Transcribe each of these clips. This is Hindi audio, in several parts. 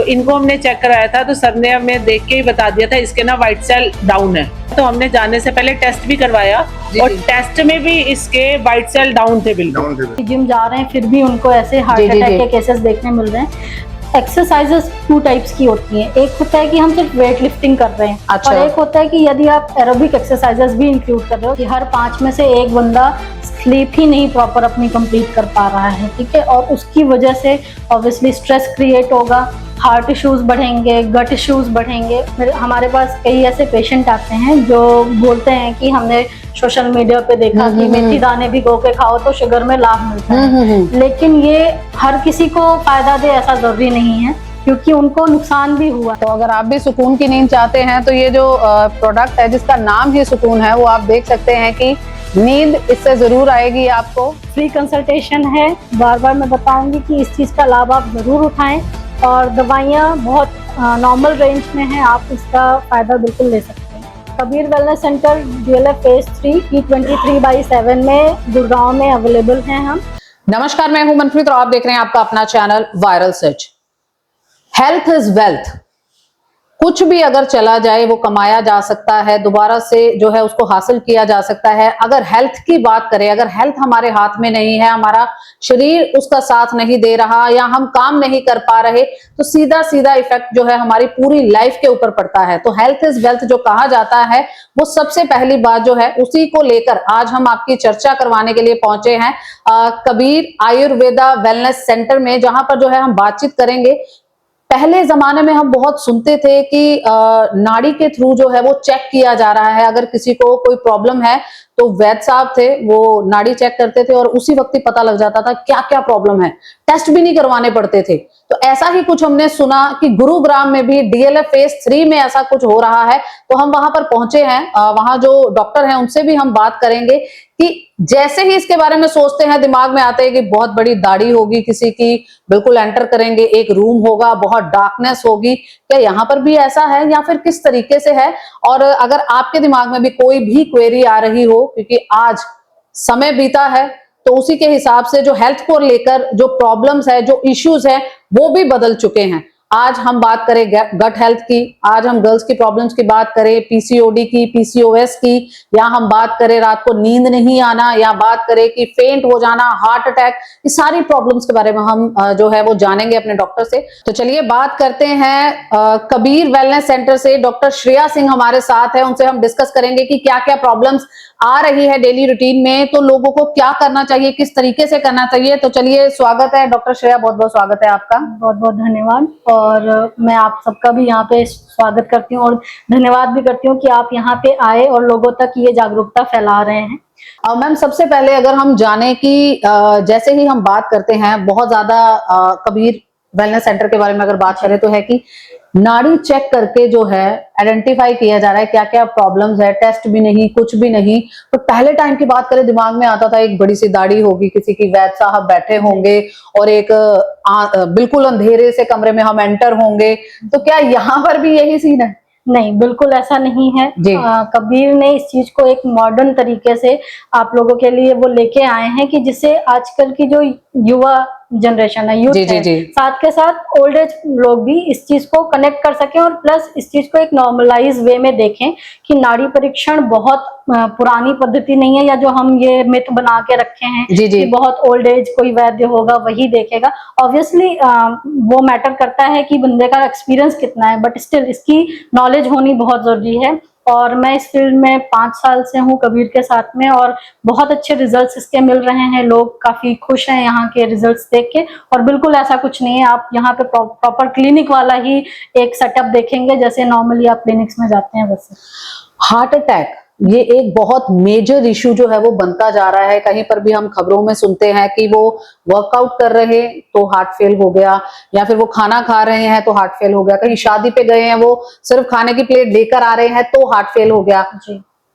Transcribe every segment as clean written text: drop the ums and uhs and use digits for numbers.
इनको हमने चेक कराया था तो सर ने हमें देख के ही बता दिया था इसके ना व्हाइट सेल डाउन है। तो हमने जाने से पहले टेस्ट भी करवाया और टेस्ट में भी इसके व्हाइट सेल डाउन थे बिल्कुल। जिम जा रहे हैं फिर भी उनको ऐसे हार्ट अटैक के केसेस देखने मिल रहे हैं। एक्सरसाइजेस 2 टाइप्स की होती हैं, एक होता है कि हम सिर्फ वेट लिफ्टिंग कर रहे हैं। अच्छा। और एक होता है कि यदि आप एरोबिक एक्सरसाइजेस भी इंक्लूड कर रहे हो कि हर 5 में से एक बंदा स्लीप ही नहीं प्रॉपर अपनी कंप्लीट कर पा रहा है, ठीक है, और उसकी वजह से ऑब्वियसली स्ट्रेस क्रिएट होगा, हार्ट इश्यूज बढ़ेंगे, गट इश्यूज बढ़ेंगे। हमारे पास कई ऐसे पेशेंट आते हैं जो बोलते हैं कि हमने सोशल मीडिया पे देखा कि मेथी दाने भिगो के खाओ तो शुगर में लाभ मिलता है, लेकिन ये हर किसी को फायदा दे ऐसा जरूरी नहीं है, क्योंकि उनको नुकसान भी हुआ। तो अगर आप भी सुकून की नींद चाहते हैं तो ये जो प्रोडक्ट है जिसका नाम ही सुकून है, वो आप देख सकते हैं कि नींद इससे जरूर आएगी आपको। फ्री कंसल्टेशन है, बार बार मैं बताऊंगी कि इस चीज का लाभ आप जरूर उठाएं, और दवाइयाँ बहुत नॉर्मल रेंज में हैं, आप इसका फायदा बिल्कुल ले सकते हैं। Kabir wellness centre DLF phase 3 P23/7 में गुड़गांव में अवेलेबल हैं हम। नमस्कार, मैं हूं मनप्रीत और आप देख रहे हैं आपका अपना channel viral search. Health is wealth. कुछ भी अगर चला जाए वो कमाया जा सकता है, दोबारा से जो है उसको हासिल किया जा सकता है। अगर हेल्थ की बात करें, अगर हेल्थ हमारे हाथ में नहीं है, हमारा शरीर उसका साथ नहीं दे रहा या हम काम नहीं कर पा रहे, तो सीधा सीधा इफेक्ट जो है हमारी पूरी लाइफ के ऊपर पड़ता है। तो हेल्थ इज वेल्थ जो कहा जाता है, वो सबसे पहली बात जो है उसी को लेकर आज हम आपकी चर्चा करवाने के लिए पहुंचे हैं कबीर आयुर्वेदा वेलनेस सेंटर में, जहां पर जो है हम बातचीत करेंगे। पहले जमाने में हम बहुत सुनते थे कि नाड़ी के थ्रू जो है वो चेक किया जा रहा है, अगर किसी को कोई प्रॉब्लम है तो वैद्य साहब थे वो नाड़ी चेक करते थे और उसी वक्त ही पता लग जाता था क्या क्या प्रॉब्लम है, टेस्ट भी नहीं करवाने पड़ते थे। तो ऐसा ही कुछ हमने सुना कि गुरुग्राम में भी DLF फेज 3 में ऐसा कुछ हो रहा है, तो हम वहां पर पहुंचे हैं। वहां जो डॉक्टर हैं उनसे भी हम बात करेंगे कि जैसे ही इसके बारे में सोचते हैं दिमाग में आते हैं कि बहुत बड़ी दाढ़ी होगी किसी की, बिल्कुल एंटर करेंगे, एक रूम होगा, बहुत डार्कनेस होगी, क्या यहाँ पर भी ऐसा है या फिर किस तरीके से है। और अगर आपके दिमाग में भी कोई भी क्वेरी आ रही हो, क्योंकि आज समय बीता है, तो उसी के हिसाब से जो हेल्थ को लेकर जो प्रॉब्लम्स है, जो इश्यूज है, वो भी बदल चुके हैं। आज हम बात करें गट हेल्थ की, आज हम गर्ल्स की प्रॉब्लम्स की बात करें, PCOD की, PCOS की, या हम बात करें रात को नींद नहीं आना, या बात करें कि फेंट हो जाना, हार्ट अटैक, ये सारी प्रॉब्लम्स के बारे में हम जो है वो जानेंगे अपने डॉक्टर से। तो चलिए बात करते हैं कबीर वेलनेस सेंटर से डॉक्टर श्रेया सिंह हमारे साथ है, उनसे हम डिस्कस करेंगे कि क्या क्या प्रॉब्लम्स आ रही है डेली रूटीन में, तो लोगों को क्या करना चाहिए, किस तरीके से करना चाहिए। तो चलिए स्वागत है डॉक्टर श्रेया, बहुत बहुत स्वागत है आपका। बहुत बहुत धन्यवाद, और मैं आप सबका भी यहाँ पे स्वागत करती हूँ और धन्यवाद भी करती हूँ कि आप यहाँ पे आए और लोगों तक ये जागरूकता फैला रहे हैं। मैम, सबसे पहले अगर हम जाने कि जैसे ही हम बात करते हैं बहुत ज्यादा कबीर वेलनेस सेंटर के बारे में अगर बात करें तो है कि नाड़ी चेक करके जो है आइडेंटिफाई किया जा रहा है क्या क्या प्रॉब्लम्स है, टेस्ट भी नहीं, कुछ भी नहीं। तो पहले टाइम की बात करें, दिमाग में आता था एक बड़ी सी दाढ़ी होगी किसी की, वैद्य साहब बैठे होंगे और एक बिल्कुल अंधेरे से कमरे में हम एंटर होंगे। तो क्या यहाँ पर भी यही सीन है? नहीं, बिल्कुल ऐसा नहीं है। कबीर ने इस चीज को एक मॉडर्न तरीके से आप लोगों के लिए वो लेके आए हैं कि जिससे आजकल की जो युवा जनरेशन है, यूथ है, साथ के साथ ओल्ड एज लोग भी इस चीज को कनेक्ट कर सकें और प्लस इस चीज को एक नॉर्मलाइज वे में देखें कि नाड़ी परीक्षण बहुत पुरानी पद्धति नहीं है, या जो हम ये मिथ बना के रखे हैं कि बहुत ओल्ड एज कोई वैद्य होगा वही देखेगा। ऑब्वियसली वो मैटर करता है कि बंदे का एक्सपीरियंस कितना है, बट स्टिल इसकी नॉलेज होनी बहुत जरूरी है। और मैं इस फील्ड में 5 साल से हूँ कबीर के साथ में, और बहुत अच्छे रिजल्ट्स इसके मिल रहे हैं। लोग काफी खुश हैं यहाँ के रिजल्ट्स देख के, और बिल्कुल ऐसा कुछ नहीं है। आप यहाँ पे प्रॉपर क्लिनिक वाला ही एक सेटअप देखेंगे जैसे नॉर्मली आप क्लिनिक्स में जाते हैं वैसे। हार्ट अटैक ये एक बहुत मेजर इशू जो है वो बनता जा रहा है। कहीं पर भी हम खबरों में सुनते हैं कि वो वर्कआउट कर रहे तो हार्ट फेल हो गया, या फिर वो खाना खा रहे हैं तो हार्ट फेल हो गया, कहीं शादी पे गए हैं वो सिर्फ खाने की प्लेट लेकर आ रहे हैं तो हार्ट फेल हो गया।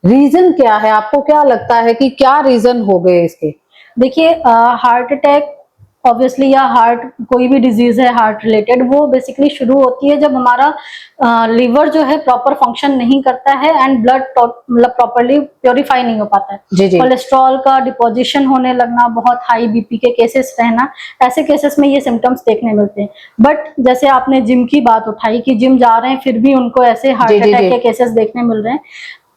रीजन क्या है? आपको क्या लगता है कि क्या रीजन हो गए इसके? देखिए, हार्ट अटैक ऑब्वियसली, या हार्ट, कोई भी डिजीज है हार्ट रिलेटेड, वो बेसिकली शुरू होती है जब हमारा लीवर जो है प्रॉपर फंक्शन नहीं करता है एंड ब्लड मतलब प्रॉपरली प्योरीफाई नहीं हो पाता है। कोलेस्ट्रॉल का डिपोजिशन होने लगना, बहुत हाई बीपी के केसेस रहना, ऐसे केसेस में ये सिम्टम्स देखने मिलते हैं। बट जैसे आपने जिम की बात उठाई कि जिम जा रहे हैं फिर भी उनको ऐसे हार्ट अटैक के केसेस देखने मिल रहे हैं।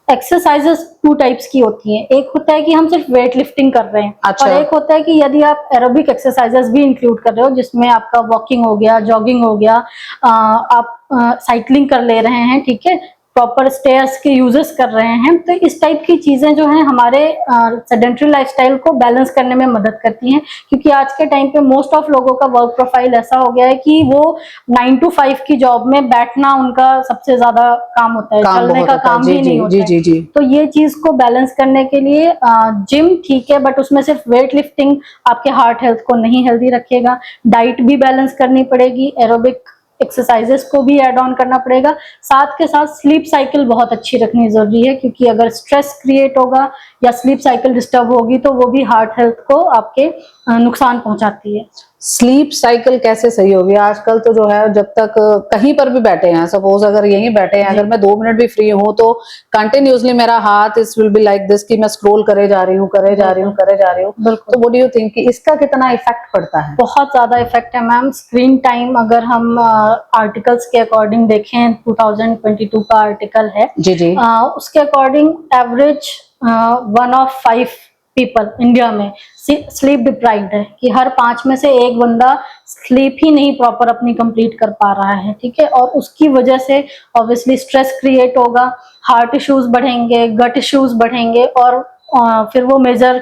एक्सरसाइजेस 2 टाइप्स की होती हैं, एक होता है कि हम सिर्फ वेट लिफ्टिंग कर रहे हैं, और एक होता है कि यदि आप एरोबिक एक्सरसाइजेस भी इंक्लूड कर रहे हो, जिसमें आपका वॉकिंग हो गया, जॉगिंग हो गया, आप साइकिलिंग कर ले रहे हैं, ठीक है, प्रॉपर स्टेयर्स के यूजेस कर रहे हैं, तो इस टाइप की चीजें जो हैं हमारे सेडेंटरी लाइफस्टाइल को बैलेंस करने में मदद करती हैं। क्योंकि आज के टाइम पे मोस्ट ऑफ लोगों का वर्क प्रोफाइल ऐसा हो गया है कि वो 9 to 5 की जॉब में बैठना उनका सबसे ज्यादा काम होता है, चलने का काम ही नहीं होता है। तो ये चीज को बैलेंस करने के लिए जिम ठीक है, बट उसमें सिर्फ वेट लिफ्टिंग आपके हार्ट हेल्थ को नहीं हेल्दी रखेगा। डाइट भी बैलेंस करनी पड़ेगी, एरोबिक एक्सरसाइजेस को भी ऐड ऑन करना पड़ेगा, साथ के साथ स्लीप साइकिल बहुत अच्छी रखनी जरूरी है, क्योंकि अगर स्ट्रेस क्रिएट होगा या स्लीप साइकिल डिस्टर्ब होगी तो वो भी हार्ट हेल्थ को आपके नुकसान पहुंचाती है। स्लीप साइकिल कैसे सही होगी? आजकल तो जो है, जब तक कहीं पर भी बैठे हैं, सपोज अगर यहीं बैठे हैं, अगर मैं 2 मिनट भी फ्री हूं तो कंटिन्यूअसली मेरा हाथ इस विल बी लाइक दिस कि मैं स्क्रॉल करे जा रही हूँ। तो व्हाट डू यू थिंक कि इसका कितना इफेक्ट पड़ता है? बहुत ज्यादा इफेक्ट है मैम। स्क्रीन टाइम अगर हम आर्टिकल्स के अकॉर्डिंग देखें, 2022 का आर्टिकल है उसके according average 1 of 5 people India में स्लीप डिप्राइव्ड है, कि हर 5 में से 1 बंदा स्लीप ही नहीं प्रॉपर अपनी कंप्लीट कर पा रहा है, ठीक है। और उसकी वजह से ऑब्वियसली स्ट्रेस क्रिएट होगा, हार्ट इश्यूज बढ़ेंगे, गट इश्यूज बढ़ेंगे, और फिर वो मेजर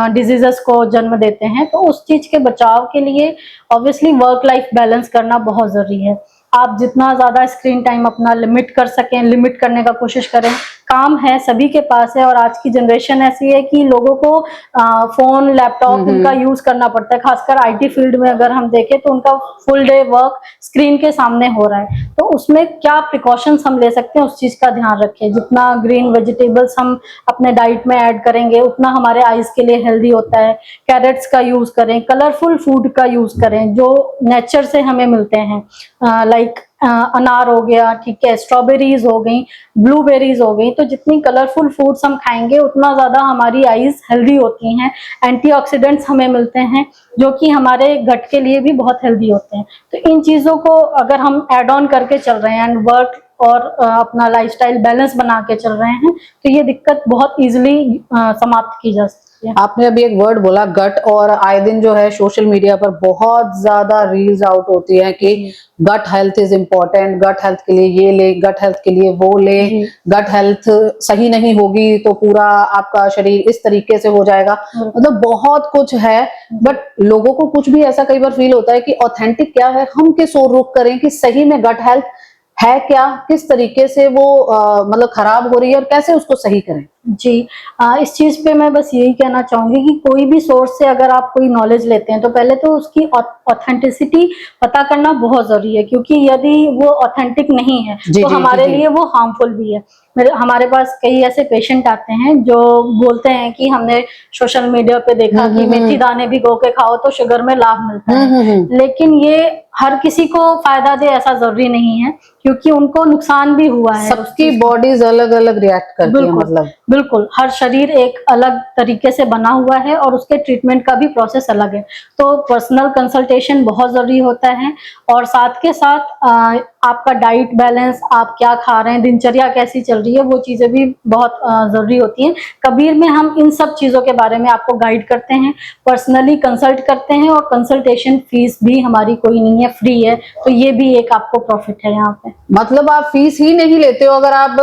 डिजीजेस को जन्म देते हैं। तो उस चीज के बचाव के लिए ऑब्वियसली वर्क लाइफ बैलेंस करना बहुत जरूरी है। आप जितना ज्यादा स्क्रीन टाइम अपना लिमिट कर सकें, लिमिट करने का कोशिश करें। काम है, सभी के पास है, और आज की जनरेशन ऐसी है कि लोगों को फोन, लैपटॉप उनका यूज करना पड़ता है। खासकर आईटी फील्ड में अगर हम देखें तो उनका फुल डे वर्क स्क्रीन के सामने हो रहा है। तो उसमें क्या प्रिकॉशंस हम ले सकते हैं, उस चीज का ध्यान रखें। जितना ग्रीन वेजिटेबल्स हम अपने डाइट में ऐड करेंगे उतना हमारे आईज के लिए हेल्दी होता है। कैरेट्स का यूज करें, कलरफुल फूड का यूज करें जो नेचर से हमें मिलते हैं, लाइक अनार हो गया, ठीक है, स्ट्रॉबेरीज हो गई, ब्लूबेरीज हो गई। तो जितनी कलरफुल फूड्स हम खाएंगे उतना ज्यादा हमारी आईज हेल्दी होती हैं। एंटीऑक्सीडेंट्स हमें मिलते हैं जो कि हमारे गट के लिए भी बहुत हेल्दी होते हैं। तो इन चीजों को अगर हम ऐड ऑन करके चल रहे हैं एंड वर्क और अपना लाइफस्टाइल बैलेंस बना के चल रहे हैं तो ये दिक्कत बहुत इजीली समाप्त की जा सकती है। आपने अभी एक वर्ड बोला गट, और आए दिन जो है सोशल मीडिया पर बहुत ज्यादा रील्स आउट होती है कि gut health is important, gut health के लिए ये ले, गट हेल्थ के लिए वो ले, गट हेल्थ सही नहीं होगी तो पूरा आपका शरीर इस तरीके से हो जाएगा। मतलब बहुत कुछ है, बट लोगों को कुछ भी ऐसा कई बार फील होता है कि ऑथेंटिक क्या है, हम किस ओर रुख करें कि सही में गट हेल्थ है क्या, किस तरीके से वो मतलब खराब हो रही है और कैसे उसको सही करें। जी, इस चीज पे मैं बस यही कहना चाहूंगी कि कोई भी सोर्स से अगर आप कोई नॉलेज लेते हैं तो पहले तो उसकी ऑथेंटिसिटी पता करना बहुत जरूरी है, क्योंकि यदि वो ऑथेंटिक नहीं है तो हमारे लिए वो हार्मफुल भी है। हमारे पास कई ऐसे पेशेंट आते हैं जो बोलते हैं कि हमने सोशल मीडिया पे देखा कि मेथी दाने भिगो के खाओ तो शुगर में लाभ मिलता है, लेकिन ये हर किसी को फायदा दे ऐसा जरूरी नहीं है, क्योंकि उनको नुकसान भी हुआ है। सबकी बॉडीज अलग अलग रिएक्ट करती है, मतलब बिल्कुल हर शरीर एक अलग तरीके से बना हुआ है और उसके ट्रीटमेंट का भी प्रोसेस अलग है। तो पर्सनल कंसल्टेशन बहुत जरूरी होता है, और साथ के साथ आपका डाइट बैलेंस, आप क्या खा रहे हैं, दिनचर्या कैसी चल रही है, वो चीजें भी बहुत जरूरी होती हैं। कबीर में हम इन सब चीजों के बारे में आपको गाइड करते हैं, पर्सनली कंसल्ट करते हैं, और कंसल्टेशन फीस भी हमारी कोई नहीं है, फ्री है। तो ये भी एक आपको प्रॉफिट है यहाँ पे। मतलब आप फीस ही नहीं लेते हो, अगर आप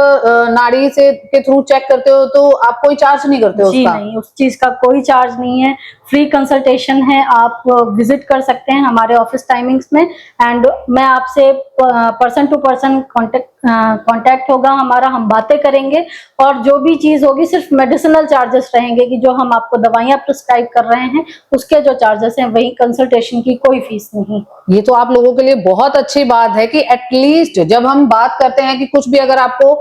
नाड़ी से के थ्रू चेक करते हो तो आप कोई चार्ज नहीं करते हो? जी नहीं, उस चीज का कोई चार्ज नहीं है, फ्री कंसल्टेशन है। आप विजिट कर सकते हैं हमारे ऑफिस टाइमिंग्स में, एंड मैं आपसे पर्सन टू पर्सन कांटेक्ट होगा हमारा, हम बातें करेंगे, और जो भी चीज होगी सिर्फ मेडिसिनल चार्जेस रहेंगे कि जो हम आपको दवाइयां प्रिस्क्राइब कर रहे हैं उसके जो चार्जेस हैं वही, कंसल्टेशन की कोई फीस नहीं। ये तो आप लोगों के लिए बहुत अच्छी बात है कि एटलीस्ट जब हम बात करते हैं कि कुछ भी अगर आपको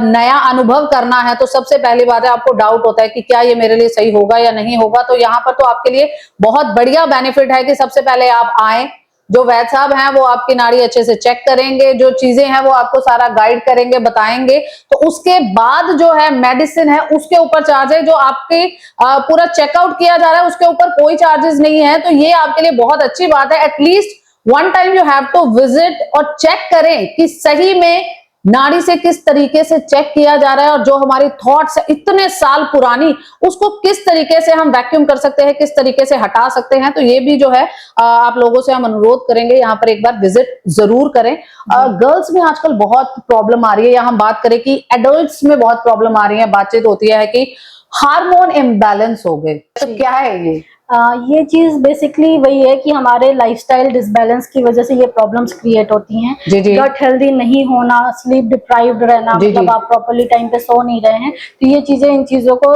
नया अनुभव करना है तो सबसे पहली बात है आपको डाउट होता है कि क्या ये मेरे लिए सही होगा या नहीं होगा, तो यहाँ पर तो आपके लिए बहुत बढ़िया बेनिफिट है कि सबसे पहले आप आए, जो वैद्य साहब हैं वो आपकी नाड़ी अच्छे से चेक करेंगे, जो चीजें हैं वो आपको सारा गाइड करेंगे, बताएंगे। तो उसके बाद जो है मेडिसिन है उसके ऊपर चार्ज है, जो आपके पूरा चेकआउट किया जा रहा है उसके ऊपर कोई चार्जेस नहीं है। तो ये आपके लिए बहुत अच्छी बात है। At least one time you have to visit और चेक करें कि सही में नाड़ी से किस तरीके से चेक किया जा रहा है, और जो हमारी थॉट्स है इतने साल पुरानी उसको किस तरीके से हम वैक्यूम कर सकते हैं, किस तरीके से हटा सकते हैं। तो ये भी जो है आप लोगों से हम अनुरोध करेंगे यहाँ पर एक बार विजिट जरूर करें। गर्ल्स में आजकल बहुत प्रॉब्लम आ रही है, या हम बात करें कि एडल्ट्स में बहुत प्रॉब्लम आ रही है, बातचीत होती है कि हार्मोन इम्बैलेंस हो गए। तो क्या है ये चीज बेसिकली वही है कि हमारे लाइफस्टाइल डिसबैलेंस की वजह से ये प्रॉब्लम्स क्रिएट होती हैं। गट हेल्दी नहीं होना, स्लीप डिप्राइव्ड रहना, मतलब आप प्रॉपर्ली टाइम पे सो नहीं रहे हैं, तो ये चीजें इन चीजों को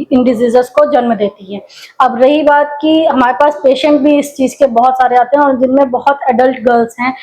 इन डिजीजेस को जन्म देती हैं। अब रही बात कि हमारे पास पेशेंट भी इस चीज के बहुत सारे आते हैं, और जिनमें बहुत एडल्ट गर्ल्स हैं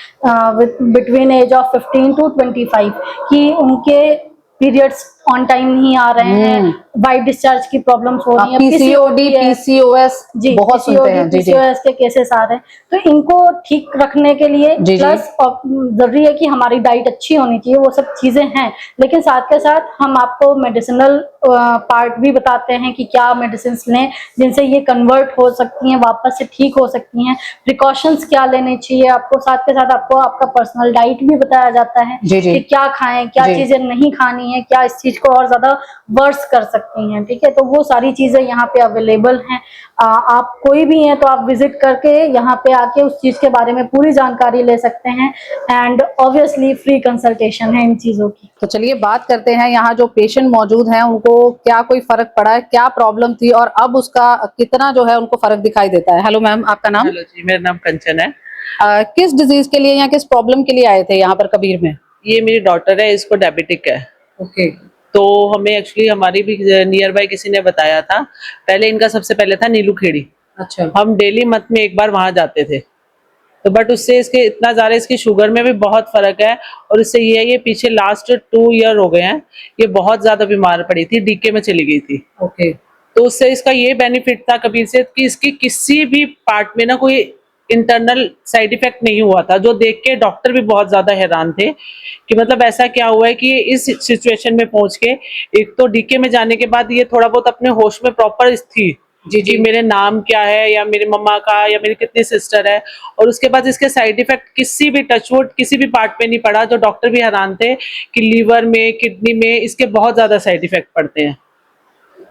बिटवीन एज ऑफ 15 to 25 कि उनके पीरियड्स ऑन टाइम नहीं आ रहे हैं, वाइट डिस्चार्ज की प्रॉब्लम्स हो रही हैं, पीसीओडी, पीसीओएस बहुत सुनते हैं, पीसीओएस के केसेस आ रहे हैं। तो इनको ठीक रखने के लिए प्लस जरूरी है कि हमारी डाइट अच्छी होनी चाहिए, वो सब चीजें हैं, लेकिन साथ के साथ हम आपको मेडिसिनल पार्ट भी बताते हैं कि क्या मेडिसिन लें जिनसे ये कन्वर्ट हो सकती हैं, वापस से ठीक हो सकती हैं, प्रिकॉशंस क्या लेने चाहिए आपको। साथ के साथ आपको आपका पर्सनल डाइट भी बताया जाता है कि क्या खाएं, क्या चीजें नहीं खानी है, क्या इस चीज को और ज्यादा वर्स कर सकती हैं। ठीक है, तो वो सारी चीजें यहाँ पे अवेलेबल हैं। आप कोई भी हैं तो आप विजिट करके यहाँ पे आके उस चीज के बारे में पूरी जानकारी ले सकते हैं, एंड ऑब्वियसली फ्री कंसल्टेशन है इन चीजों की। तो चलिए बात करते हैं, यहाँ जो पेशेंट मौजूद हैं उनको क्या कोई फर्क पड़ा है, क्या प्रॉब्लम थी और अब उसका कितना जो है उनको फर्क दिखाई देता है। हेलो मैम, आपका नाम? हेलो जी, मेरा नाम कंचन है। किस डिजीज के लिए या किस प्रॉब्लम के लिए आए थे यहाँ पर कबीर में? ये मेरी डॉटर है, इसको डायबिटिक है। ओके। तो हमें एक्चुअली हमारी भी नियर बाय किसी ने बताया था। पहले इनका सबसे पहले था नीलू खेड़ी। अच्छा। हम डेली मंथ में एक बार वहां जाते थे, तो बट उससे इसके इतना ज्यादा इसकी शुगर में भी बहुत फर्क है। और इससे ये है, ये पीछे लास्ट 2 ईयर हो गए हैं, ये बहुत ज्यादा बीमार पड़ी थी, डीके में चली गई थी। ओके। तो उससे इसका ये बेनिफिट था कबीर से कि इसकी किसी भी पार्ट में ना कोई इंटरनल साइड इफेक्ट नहीं हुआ था, जो देख के डॉक्टर भी बहुत ज्यादा हैरान थे कि मतलब ऐसा क्या हुआ है कि इस सिचुएशन में पहुंच के, एक तो डीके में जाने के बाद ये थोड़ा बहुत अपने होश में प्रॉपर थी जी, मेरे नाम क्या है या मेरे मम्मा का या मेरी कितनी सिस्टर है। और उसके बाद इसके साइड इफेक्ट किसी भी टचवुड किसी भी पार्ट पे नहीं पड़ा, जो डॉक्टर भी हैरान थे कि लीवर में, किडनी में इसके बहुत ज्यादा साइड इफेक्ट पड़ते हैं।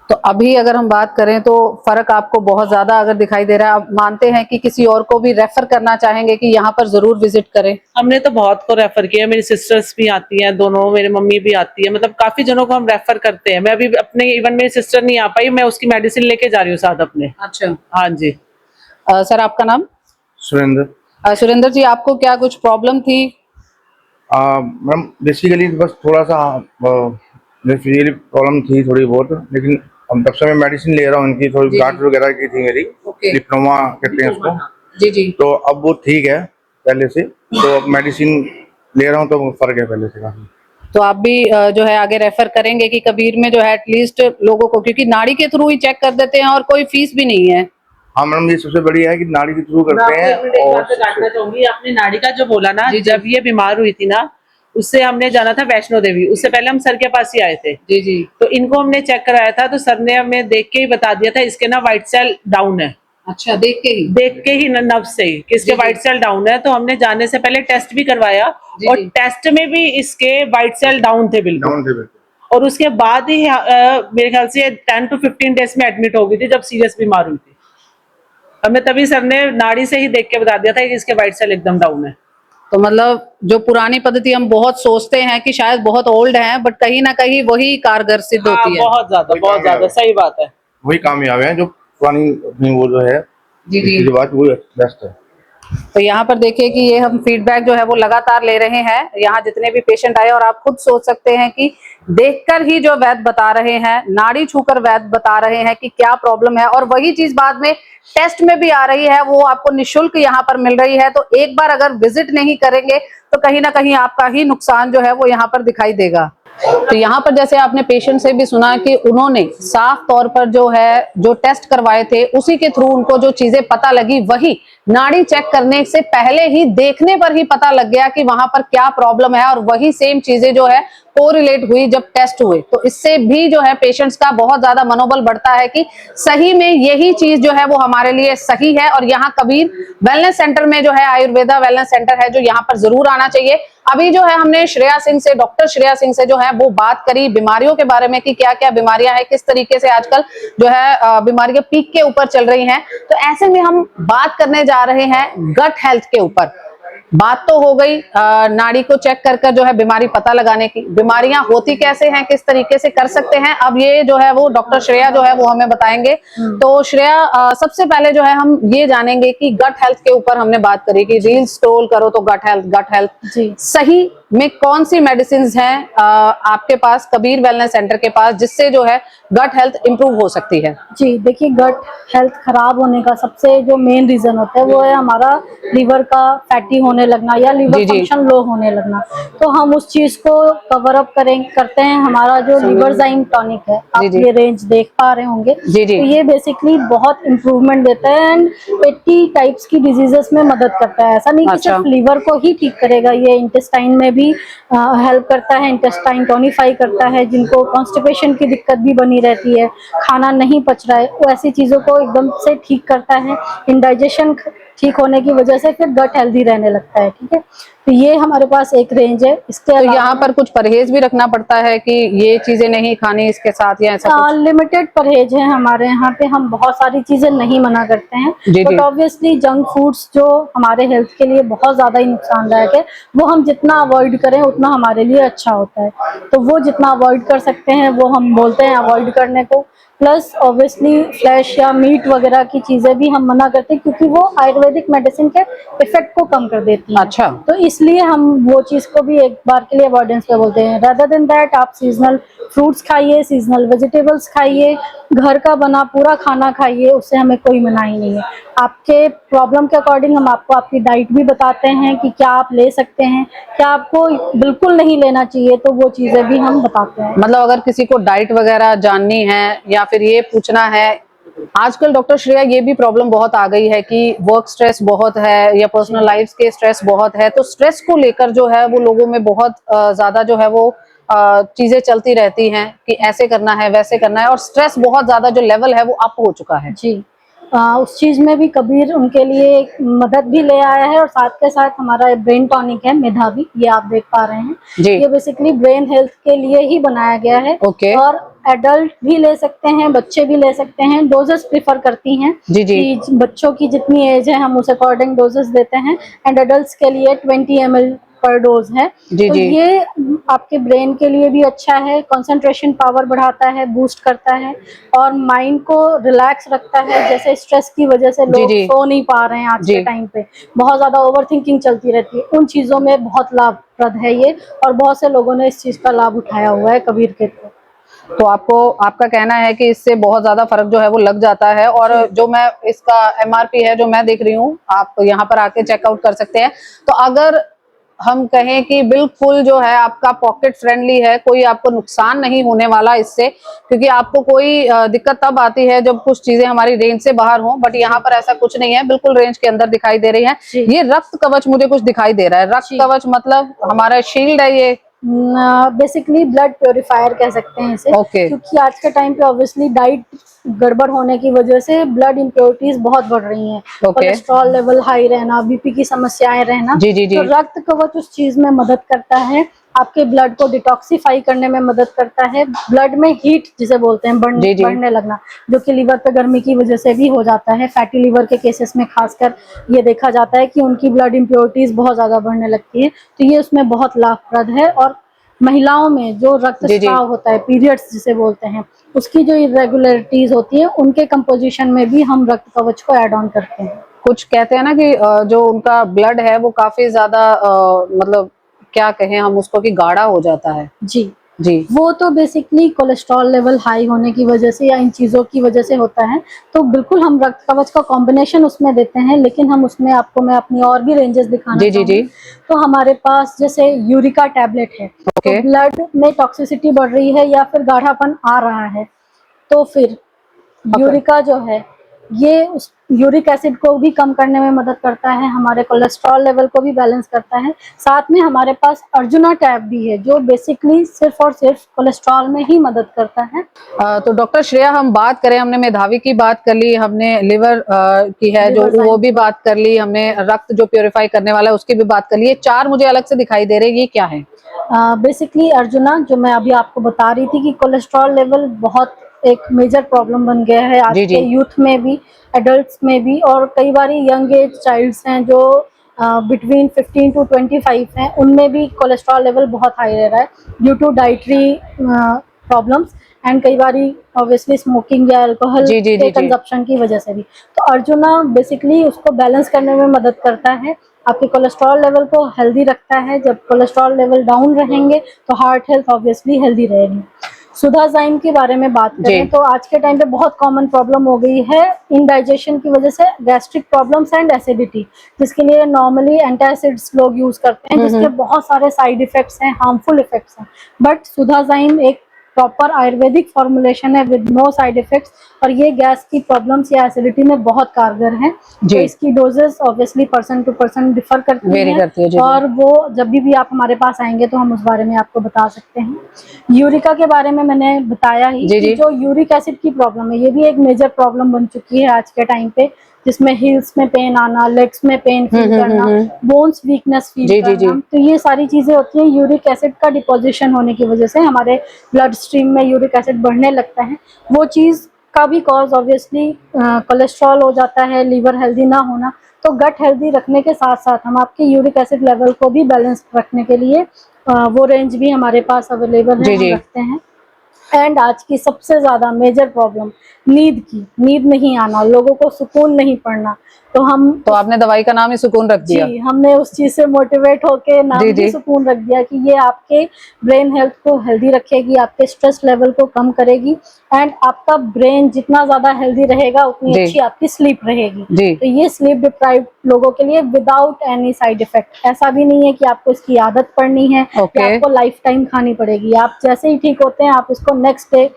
तो अभी अगर हम बात करें तो फर्क आपको बहुत ज्यादा अगर दिखाई दे रहा है, आप मानते हैं कि किसी और को भी रेफर करना चाहेंगे कि यहाँ पर जरूर विजिट करें? हमने तो बहुत को रेफर किया, मेरी सिस्टर्स भी आती हैं दोनों, मेरी मम्मी भी आती है, मतलब काफी जनों को हम रेफर करते हैं। मैं अभी अपने, इवन मेरी सिस्टर नहीं आ पाई, मैं उसकी मेडिसिन लेके जा रही हूँ साथ अपने। अच्छा। हाँ जी। सर आपका नाम? सुरेंद्र। सुरेंद्र जी, आपको क्या कुछ प्रॉब्लम थी? मैम बेसिकली बस थोड़ा सा फिजिकली प्रॉब्लम थी थोड़ी बहुत, लेकिन हम तब से मैं मेडिसिन ले रहा हूँ। इनकी थोड़ी गांठ वगैरह की थी मेरी, डिप्लोमा कहते हैं उसको। जी। तो अब वो ठीक है पहले से, तो अब मेडिसिन ले रहा हूँ तो फर्क है पहले से काफी। तो आप भी जो है आगे रेफर करेंगे कि कबीर में जो है एटलीस्ट लोगों को, क्योंकि नाड़ी के थ्रू ही चेक कर देते हैं और कोई फीस भी नहीं है। हाँ मैडम, ये सबसे बढ़िया है कि नाड़ी के थ्रू करते हैं। और काटना चाहूंगी, आपने नाड़ी का जो बोला ना, जब ये बीमार हुई थी ना, उससे हमने जाना था वैष्णो देवी, उससे पहले हम सर के पास ही आए थे। जी। तो इनको हमने चेक कराया था, तो सर ने हमें देख के ही बता दिया था इसके ना व्हाइट सेल डाउन है। अच्छा, देख के ही नर्व से ही कि इसके व्हाइट सेल डाउन है। तो हमने जाने से पहले टेस्ट भी करवाया, और टेस्ट में भी इसके व्हाइट सेल डाउन थे बिल्कुल। और उसके बाद ही मेरे ख्याल से 10 to 15 डेज में एडमिट हो गई थी, जब सीरियस बीमार हुई थी। हमें तभी सर ने नाड़ी से ही देख के बता दिया था कि इसके व्हाइट सेल एकदम डाउन है। तो मतलब जो पुरानी पद्धति हम बहुत सोचते हैं कि शायद बहुत ओल्ड है, बट कहीं ना कहीं वही कारगर सिद्ध होती है। बहुत ज्यादा सही बात है, वही कामयाब है जो पुरानी वो जो है जी बात वो बेस्ट है। तो यहाँ पर देखिए कि ये हम फीडबैक जो है वो लगातार ले रहे हैं, यहाँ जितने भी पेशेंट आए, और आप खुद सोच सकते हैं कि देखकर ही जो वैद्य बता रहे हैं, नाड़ी छूकर वैद्य बता रहे हैं कि क्या प्रॉब्लम है, और वही चीज बाद में टेस्ट में भी आ रही है, वो आपको निःशुल्क यहाँ पर मिल रही है। तो एक बार अगर विजिट नहीं करेंगे तो कहीं ना कहीं आपका ही नुकसान जो है वो यहाँ पर दिखाई देगा। तो यहाँ पर जैसे आपने पेशेंट से भी सुना कि उन्होंने साफ तौर पर जो है जो टेस्ट करवाए थे उसी के थ्रू उनको जो चीजें पता लगी, वही नाड़ी चेक करने से पहले ही देखने पर ही पता लग गया कि वहां पर क्या प्रॉब्लम है, और वही सेम चीजें जो है कोरिलेट हुई जब टेस्ट हुए। तो इससे भी जो है पेशेंट्स का बहुत ज्यादा मनोबल बढ़ता है कि सही में यही चीज जो है वो हमारे लिए सही है। और यहाँ कबीर वेलनेस सेंटर में जो है आयुर्वेदा वेलनेस सेंटर है जो यहाँ पर जरूर आना चाहिए। अभी जो है हमने श्रेया सिंह से, डॉक्टर श्रेया सिंह से जो है वो बात करी बीमारियों के बारे में कि क्या क्या बीमारियां हैं, किस तरीके से आजकल जो है बीमारियां पीक के ऊपर चल रही हैं। तो ऐसे में हम बात करने जा रहे हैं गट हेल्थ के ऊपर। बात तो हो गई नाड़ी को चेक कर कर जो है बीमारी पता लगाने की, बीमारियां होती कैसे हैं, किस तरीके से कर सकते हैं, अब ये जो है वो डॉक्टर श्रेया जो है वो हमें बताएंगे। तो श्रेया, सबसे पहले जो है हम ये जानेंगे कि गट हेल्थ के ऊपर हमने बात करी कि रील स्क्रॉल करो तो गट हेल्थ जी सही में कौन सी मेडिसिन हैं आपके पास कबीर वेलनेस सेंटर के पास जिससे जो है गट हेल्थ इंप्रूव हो सकती है? जी, देखिए गट हेल्थ खराब होने का सबसे जो मेन रीजन होता है वो है हमारा लीवर का फैटी होने लगना या लीवर फंक्शन लो होने लगना। तो हम उस चीज को कवर अप करते हैं। हमारा जो लिवरजाइम टॉनिक है, आप ये रेंज देख पा रहे होंगे, तो ये बेसिकली बहुत इंप्रूवमेंट देता है एंड 80 टाइप्स की डिजीजेस में मदद करता है। ऐसा नहीं कि सिर्फ लीवर को ही ठीक करेगा, ये इंटेस्टाइन में भी हेल्प करता है, इंटेस्टाइन टोनिफाई करता है। जिनको कॉन्स्टिपेशन की दिक्कत भी बनी रहती है, खाना नहीं पच रहा है, वो ऐसी चीजों को एकदम से ठीक करता है। इंडाइजेशन ठीक होने की वजह से फिर गट हेल्दी रहने लगता है। ठीक है, तो ये हमारे पास एक रेंज है। इसके तो यहाँ पर कुछ परहेज भी रखना पड़ता है कि ये चीजें नहीं खानी इसके साथ, या ऐसा कुछ? लिमिटेड परहेज है हमारे यहाँ पे, हम बहुत सारी चीजें नहीं मना करते हैं, बट ऑब्वियसली जंक फूड्स जो हमारे हेल्थ के लिए बहुत ज्यादा ही नुकसानदायक है, वो हम जितना अवॉइड करें उतना हमारे लिए अच्छा होता है। तो वो जितना अवॉइड कर सकते हैं वो हम बोलते हैं अवॉइड करने को। प्लस ऑब्वियसली फ्लैश या मीट वगैरह की चीजें भी हम मना करते हैं क्योंकि वो आयुर्वेदिक मेडिसिन के इफेक्ट को कम कर देती हैं। अच्छा, तो इसलिए हम वो चीज को भी एक बार के लिए अवॉइडेंस पे बोलते हैं। रादर देन दैट आप सीजनल फ्रूट्स खाइए, सीजनल वेजिटेबल्स खाइए, घर का बना पूरा खाना खाइए, उससे हमें कोई मनाही नहीं है। आपके प्रॉब्लम के अकॉर्डिंग हम आपको आपकी डाइट भी बताते हैं कि क्या आप ले सकते हैं, क्या आपको बिल्कुल नहीं लेना चाहिए, तो वो चीजें भी हम बताते हैं। मतलब अगर किसी को डाइट वगैरह जाननी है या फिर ये पूछना है, आजकल डॉक्टर श्रेया ये भी प्रॉब्लम बहुत आ गई है कि वर्क स्ट्रेस बहुत है या पर्सनल लाइफ के स्ट्रेस बहुत है, तो स्ट्रेस को लेकर जो है वो लोगों में बहुत ज्यादा जो है वो चीजें चलती रहती हैं कि ऐसे करना है वैसे करना है, और स्ट्रेस बहुत ज्यादा जो लेवल है वो अप हो चुका है। जी, उस चीज में भी कबीर उनके लिए एक मदद भी ले आया है, और साथ के साथ हमारा ब्रेन टॉनिक है मेधावी, ये आप देख पा रहे हैं जी। ये बेसिकली ब्रेन हेल्थ के लिए ही बनाया गया है। और एडल्ट भी ले सकते हैं, बच्चे भी ले सकते हैं। डोजेस प्रिफर करती हैं जी। कि बच्चों की जितनी एज है हम उस अकॉर्डिंग डोजेस देते हैं, एंड एडल्ट्स के लिए 20 ml पर डोज है। तो ये आपके ब्रेन के लिए भी अच्छा है, कंसंट्रेशन पावर बढ़ाता है, बूस्ट करता है, और माइंड को रिलैक्स रखता है। जैसे स्ट्रेस की वजह से लोग सो नहीं पा रहे हैं आज के टाइम पे, बहुत ज्यादा ओवरथिंकिंग चलती रहती है, उन चीजों में बहुत लाभप्रद है ये, और बहुत से लोगों ने इस चीज का लाभ उठाया हुआ है कबीर के थ्रू। तो आपका कहना है कि इससे बहुत ज्यादा फर्क जो है वो लग जाता है, और जो मैं इसका MRP है जो मैं देख रही हूँ, आप यहाँ पर आके चेकआउट कर सकते हैं। तो अगर हम कहें कि बिल्कुल जो है आपका पॉकेट फ्रेंडली है, कोई आपको नुकसान नहीं होने वाला इससे, क्योंकि आपको कोई दिक्कत तब आती है जब कुछ चीजें हमारी रेंज से बाहर हों, बट यहाँ पर ऐसा कुछ नहीं है, बिल्कुल रेंज के अंदर दिखाई दे रही है। ये रक्त कवच मुझे कुछ दिखाई दे रहा है, रक्त कवच मतलब हमारा शील्ड है ये? बेसिकली ब्लड प्योरीफायर कह सकते हैं इसे। क्योंकि आज के टाइम पे ऑब्वियसली डाइट गड़बड़ होने की वजह से ब्लड इम्प्योरिटीज बहुत बढ़ रही हैं। कोलेस्ट्रॉल लेवल हाई रहना, BP की समस्याएं रहना, तो रक्त कवच उस चीज में मदद करता है, आपके ब्लड को डिटॉक्सिफाई करने में मदद करता है। ब्लड में हीट जिसे बोलते हैं बढ़ने लगना, जो कि लीवर पे गर्मी की वजह से भी हो जाता है। फैटी लीवर के केसेस में खासकर ये देखा जाता है कि उनकी ब्लड इम्प्योरिटीज बहुत ज्यादा बढ़ने लगती है, तो ये उसमें बहुत लाभप्रद है। और महिलाओं में जो रक्तस्राव होता है, पीरियड्स जिसे बोलते हैं, उसकी जो इरेगुलरिटीज होती है, उनके कंपोजिशन में भी हम रक्त कवच को ऐड ऑन करते हैं। कुछ कहते हैं ना कि जो उनका ब्लड है वो काफी ज्यादा मतलब क्या कहें हम उसको कि गाढ़ा हो जाता है जी, जी वो तो बेसिकली कोलेस्ट्रॉल लेवल हाई होने की वजह से या इन चीज़ों की वजह से होता है। तो बिल्कुल हम रक्त कवच का कॉम्बिनेशन उसमें देते हैं, लेकिन हम उसमें आपको मैं अपनी और भी रेंजेस दिखाना जी जी जी। चाहूँगी। तो हमारे पास जैसे यूरिका टैबलेट है, तो ओके ब्लड में टॉक्सिसिटी बढ़ रही है या फिर गाढ़ापन आ रहा है, तो फिर यूरिका जो है ये उस यूरिक एसिड को भी कम करने में मदद करता है, हमारे कोलेस्ट्रॉल लेवल को भी बैलेंस करता है। साथ में हमारे पास अर्जुना टैब भी है जो बेसिकली सिर्फ और सिर्फ कोलेस्ट्रॉल में ही मदद करता है। तो डॉक्टर श्रेया, हम बात करें, हमने मेधावी की बात कर ली, हमने लिवर की है जो लिवर वो भी बात कर ली, हमने रक्त जो प्योरीफाई करने वाला है उसकी भी बात कर ली। ये 4 मुझे अलग से दिखाई दे रहे हैं, ये क्या है? बेसिकली अर्जुना जो मैं अभी आपको बता रही थी कि कोलेस्ट्रॉल लेवल बहुत एक मेजर प्रॉब्लम बन गया है आज जी, जी। के यूथ में भी, एडल्ट्स में भी, और कई बार यंग एज चाइल्ड्स हैं जो बिटवीन 15 टू 25 हैं, उनमें भी कोलेस्ट्रॉल लेवल बहुत हाई रह रहा है due to dietary problems and कई बार ऑब्वियसली स्मोकिंग या अल्कोहल जी, जी, के जी, जी। कंजप्शन की वजह से भी। तो अर्जुना बेसिकली उसको बैलेंस करने में मदद करता है, आपके कोलेस्ट्रॉल लेवल को हेल्दी रखता है। जब कोलेस्ट्रॉल लेवल डाउन रहेंगे तो हार्ट हेल्थ ऑब्वियसली हेल्दी रहेगी। सुधाजाइम के बारे में बात करें तो आज के टाइम पे बहुत कॉमन प्रॉब्लम हो गई है इंडाइजेशन की वजह से, गैस्ट्रिक प्रॉब्लम्स एंड एसिडिटी, जिसके लिए नॉर्मली एंटासिड्स लोग यूज करते हैं, जिसके बहुत सारे साइड इफेक्ट्स हैं, हार्मफुल इफेक्ट्स हैं। बट सुधाजाइम एक प्रॉपर आयुर्वेदिक फॉर्मुलेशन है विद नो साइड इफेक्ट्स, और ये गैस की प्रॉब्लम्स या एसिडिटी में बहुत कारगर है। जी। तो इसकी doses obviously person to person differ करती वेरी करती है, जी, हैं, जी। और वो जब भी आप हमारे पास आएंगे तो हम उस बारे में आपको बता सकते हैं। यूरिका के बारे में मैंने बताया ही जी, कि जी। जो यूरिक एसिड की प्रॉब्लम है ये भी एक मेजर प्रॉब्लम बन चुकी है आज के टाइम पे, जिसमें हील्स में पेन आना, लेग्स में पेन फील करना, बोन्स वीकनेस फील जी, जी, जी। करना, तो ये सारी चीजें होती हैं यूरिक एसिड का डिपोजिशन होने की वजह से। हमारे ब्लड स्ट्रीम में यूरिक एसिड बढ़ने लगता है, वो चीज का भी कॉज ऑब्वियसली कोलेस्ट्रॉल हो जाता है, लीवर हेल्दी ना होना। तो गट हेल्दी रखने के साथ साथ हम आपके यूरिक एसिड लेवल को भी बैलेंस रखने के लिए वो रेंज भी हमारे पास अवेलेबल है, जी, हम जी। रखते हैं। एंड आज की सबसे ज्यादा मेजर प्रॉब्लम नींद नहीं आना, लोगों को सुकून नहीं पड़ना। तो हम तो आपने दवाई का नाम ही सुकून रख दिया। जी, हमने उस चीज से मोटिवेट होके नाम जी, भी जी। सुकून रख दिया कि ये आपके ब्रेन हेल्थ को हेल्दी रखेगी, आपके स्ट्रेस लेवल को कम करेगी, एंड आपका ब्रेन जितना ज्यादा हेल्दी रहेगा उतनी जी। अच्छी आपकी स्लीप रहेगी। जी। तो ये स्लीप डिप्राइव्ड लोगों के लिए विदाउट एनी साइड इफेक्ट, ऐसा भी नहीं है कि आपको इसकी आदत पड़नी है ओके। या आपको लाइफ टाइम खानी पड़ेगी। आप जैसे ही ठीक होते हैं आप इसको next day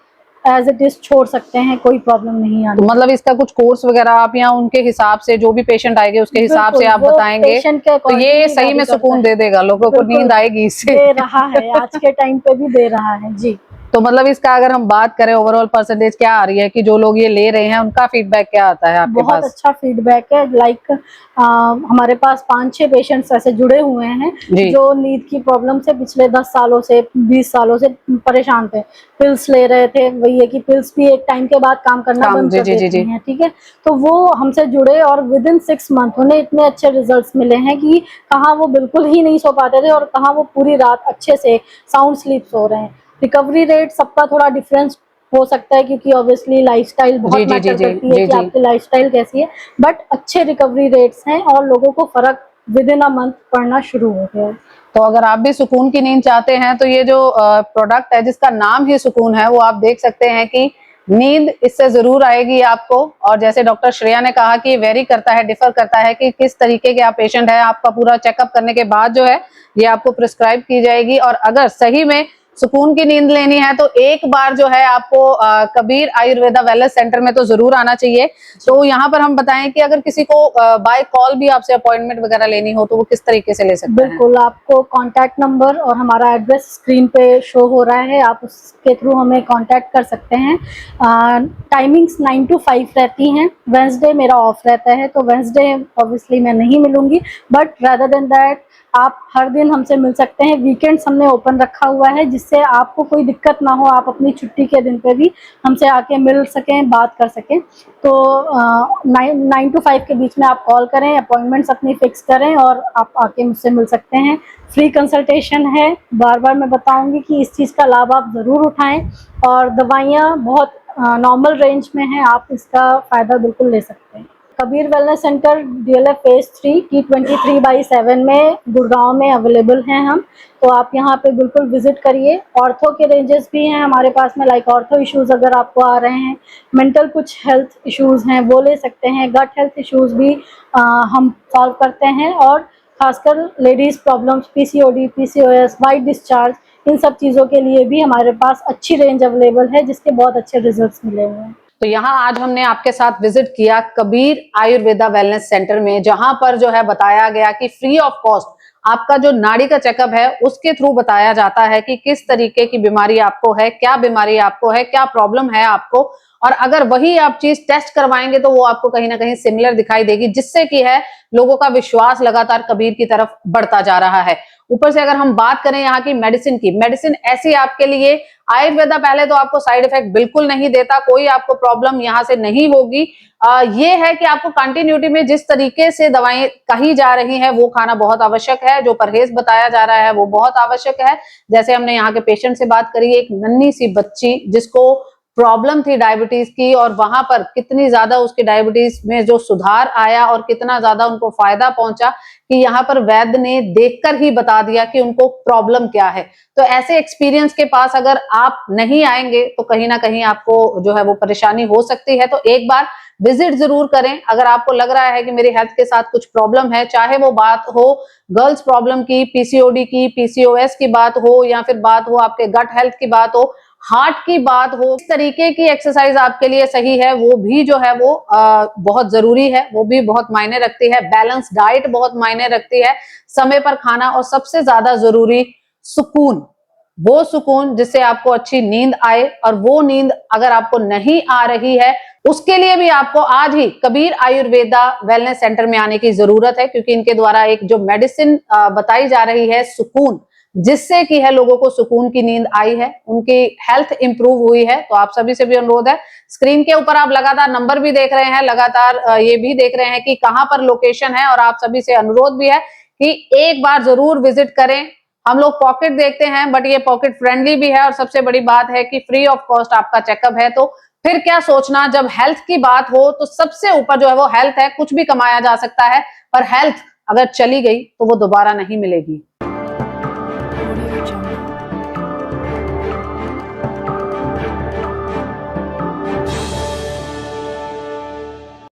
as it is छोड़ सकते हैं, कोई प्रॉब्लम नहीं तो आनी। मतलब इसका कुछ कोर्स वगैरह आप या उनके हिसाब से जो भी पेशेंट आएंगे उसके हिसाब से बिल्कुल, आप वो बताएंगे, पेशेंट के तो ये अकॉर्डिंगली सही वैरी में करता सुकून है। दे देगा, लोगों को बिल्कुल नींद आएगी इससे। दे रहा है, आज के टाइम पे भी दे रहा है जी। तो मतलब इसका अगर हम बात करें ओवरऑल परसेंटेज क्या आ रही है कि जो लोग ये ले रहे हैं उनका फीडबैक क्या आता है आपके बहुत पास? अच्छा फीडबैक है। लाइक हमारे पास 5-6 पेशेंट्स ऐसे जुड़े हुए हैं जी। जो नींद की प्रॉब्लम से पिछले 10 सालों से 20 सालों से परेशान थे, पिल्स ले रहे थे। वही है कि पिल्स भी एक टाइम के बाद काम करना बंद जी कर जी जी देती जी। हैं, ठीक है। तो वो हमसे जुड़े और विद इन 6 मंथ उन्हें इतने अच्छे रिजल्ट्स मिले हैं कि कहाँ वो बिल्कुल ही नहीं सो पाते थे और कहाँ वो पूरी रात अच्छे से साउंड स्लीप सो रहे हैं। रिकवरी रेट सबका थोड़ा डिफरेंस हो सकता है क्योंकि ऑब्वियसली लाइफस्टाइल बहुत जी जी जी मैटर जी करती है जी कि जी। आपकी लाइफस्टाइल कैसी है, बट अच्छे रिकवरी रेट्स हैं और लोगों को फर्क विद इन अ मंथ पड़ना शुरू हो गया है। तो अगर आप भी सुकून की नींद चाहते हैं तो ये जो प्रोडक्ट है जिसका नाम ही सुकून है वो आप देख सकते हैं कि नींद इससे जरूर आएगी आपको। और जैसे डॉक्टर श्रेया ने कहा कि वेरी करता है, डिफर करता है कि किस तरीके के आप पेशेंट है, आपका पूरा चेकअप करने के बाद जो है ये आपको प्रिस्क्राइब की जाएगी। और अगर सही में सुकून की नींद लेनी है तो एक बार जो है आपको कबीर आयुर्वेदा वेलनेस सेंटर में तो जरूर आना चाहिए। तो यहाँ पर हम बताएं कि अगर किसी को बाय कॉल भी आपसे अपॉइंटमेंट वगैरह लेनी हो तो वो किस तरीके से ले सकते हैं? बिल्कुल, आपको कॉन्टैक्ट नंबर और हमारा एड्रेस स्क्रीन पे शो हो रहा है, आप उसके थ्रू हमें कॉन्टैक्ट कर सकते हैं। टाइमिंग्स 9 to 5 रहती हैं। वेंसडे मेरा ऑफ रहता है तो वेंसडे ऑब्वियसली मैं नहीं मिलूंगी, बट रादर देन दैट आप हर दिन हमसे मिल सकते हैं। वीकेंड्स हमने ओपन रखा हुआ है जिससे आपको कोई दिक्कत ना हो, आप अपनी छुट्टी के दिन पे भी हमसे आके मिल सकें, बात कर सकें। तो 9 to 5 के बीच में आप कॉल करें, अपॉइंटमेंट्स अपनी फिक्स करें और आप आके मुझसे मिल सकते हैं। फ्री कंसल्टेशन है, बार बार मैं बताऊंगी कि इस चीज़ का लाभ आप ज़रूर उठाएं, और दवाइयाँ बहुत नॉर्मल रेंज में हैं, आप इसका फ़ायदा बिल्कुल ले सकते हैं। Kabir wellness centre DLF phase 3 T23/7 में गुड़गांव में अवेलेबल हैं हम। तो आप यहाँ पे बिल्कुल विजिट करिए। ऑर्थो के रेंजेस भी हैं हमारे पास में, लाइक ऑर्थो इश्यूज अगर आपको आ रहे हैं, मेंटल कुछ हेल्थ इश्यूज हैं वो ले सकते हैं, गट हेल्थ इश्यूज भी हम सॉल्व करते हैं, और खासकर ladies problems, PCOD, PCOS, white discharge, इन सब चीज़ों के लिए भी हमारे पास अच्छी रेंज अवेलेबल है जिसके बहुत अच्छे रिजल्ट्स मिले हुए हैं। तो यहाँ आज हमने आपके साथ विजिट किया कबीर आयुर्वेदा वेलनेस सेंटर में, जहां पर जो है बताया गया कि फ्री ऑफ कॉस्ट आपका जो नाड़ी का चेकअप है उसके थ्रू बताया जाता है कि किस तरीके की बीमारी आपको है, क्या बीमारी आपको है, क्या प्रॉब्लम है आपको, और अगर वही आप चीज टेस्ट करवाएंगे तो वो आपको कहीं ना कहीं सिमिलर दिखाई देगी, जिससे कि है लोगों का विश्वास लगातार कबीर की तरफ बढ़ता जा रहा है। ऊपर से अगर हम बात करें यहाँ की मेडिसिन की, मेडिसिन ऐसी आपके लिए, आयुर्वेदा पहले तो आपको साइड इफेक्ट बिल्कुल नहीं देता, कोई आपको प्रॉब्लम यहाँ से नहीं होगी। ये है कि आपको कंटिन्यूटी में जिस तरीके से दवाएं कही जा रही हैं वो खाना बहुत आवश्यक है, जो परहेज बताया जा रहा है वो बहुत आवश्यक है। जैसे हमने यहाँ के पेशेंट से बात करी, एक नन्ही सी बच्ची जिसको प्रॉब्लम थी डायबिटीज की, और वहां पर कितनी ज्यादा उसकी डायबिटीज में जो सुधार आया और कितना ज्यादा उनको फायदा पहुंचा कि यहाँ पर वैद्य ने देखकर ही बता दिया कि उनको प्रॉब्लम क्या है। तो ऐसे एक्सपीरियंस के पास अगर आप नहीं आएंगे तो कहीं ना कहीं आपको जो है वो परेशानी हो सकती है। तो एक बार विजिट जरूर करें। अगर आपको लग रहा है कि मेरी हेल्थ के साथ कुछ प्रॉब्लम है, चाहे वो बात हो गर्ल्स प्रॉब्लम की, PCOD की, PCOS की बात हो, या फिर बात हो आपके गट हेल्थ की बात हो, हार्ट की बात हो, इस तरीके की एक्सरसाइज आपके लिए सही है वो भी जो है वो बहुत जरूरी है, वो भी बहुत मायने रखती है। बैलेंस डाइट बहुत मायने रखती है, समय पर खाना, और सबसे ज्यादा जरूरी सुकून, वो सुकून जिससे आपको अच्छी नींद आए। और वो नींद अगर आपको नहीं आ रही है उसके लिए भी आपको आज ही कबीर आयुर्वेदा वेलनेस सेंटर में आने की जरूरत है, क्योंकि इनके द्वारा एक जो मेडिसिन बताई जा रही है सुकून, जिससे कि है लोगों को सुकून की नींद आई है, उनकी हेल्थ इंप्रूव हुई है। तो आप सभी से भी अनुरोध है, स्क्रीन के ऊपर आप लगातार नंबर भी देख रहे हैं, लगातार ये भी देख रहे हैं कि कहां पर लोकेशन है, और आप सभी से अनुरोध भी है कि एक बार जरूर विजिट करें। हम लोग पॉकेट देखते हैं बट ये पॉकेट फ्रेंडली भी है, और सबसे बड़ी बात है कि फ्री ऑफ कॉस्ट आपका चेकअप है। तो फिर क्या सोचना, जब हेल्थ की बात हो तो सबसे ऊपर जो है वो हेल्थ है। कुछ भी कमाया जा सकता है पर हेल्थ अगर चली गई तो वो दोबारा नहीं मिलेगी।